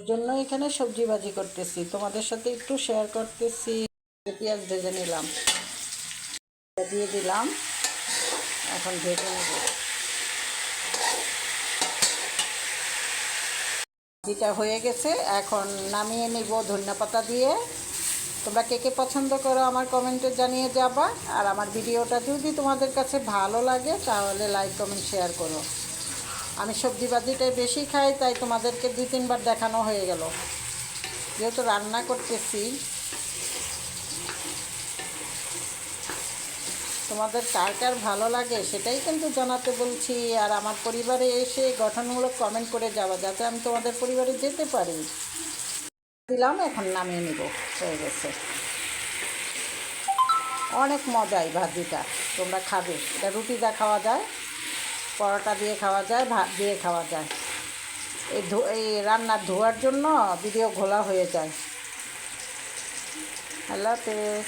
জন্য এখানে সবজি ভাজি করতেছি, তোমাদের সাথে একটু শেয়ার করতেছি। পেঁয়াজ ভেজে নিলাম, দিয়ে দিলাম, এখন ভেজে নেব। ভাজিটা হয়ে গেছে, এখন নামিয়ে নিব ধনিয়াপাতা দিয়ে। তোমরা কে কে পছন্দ করো আমার কমেন্টে জানিয়ে যাবা। আর আমার ভিডিওটা যদি তোমাদের কাছে ভালো লাগে তাহলে লাইক কমেন্ট শেয়ার করো। আমি সবজি ভাজিটাই বেশি খাই, তাই তোমাদেরকে 2-3 বার দেখানো হয়ে গেল। যেহেতু রান্না করতেছি, তোমাদের কার কার ভালো লাগে সেটাই কিন্তু জানাতে বলছি। আর আমার পরিবারে এসে গঠনমূলক কমেন্ট করে যাওয়া, যাতে আমি তোমাদের পরিবারে যেতে পারি। দিলাম, এখন নামিয়ে নিব, হয়ে গেছে। অনেক মজাই ভাজিটা, তোমরা খাবে। এটা রুটি দিয়ে খাওয়া যায়, পরোটা দিয়ে খাওয়া যায়, ভাত দিয়ে খাওয়া যায়। এই রান্নার ধোয়ার জন্য ভিডিও ঘোলা হয়ে যায়। আল্লাহ হাফেজ।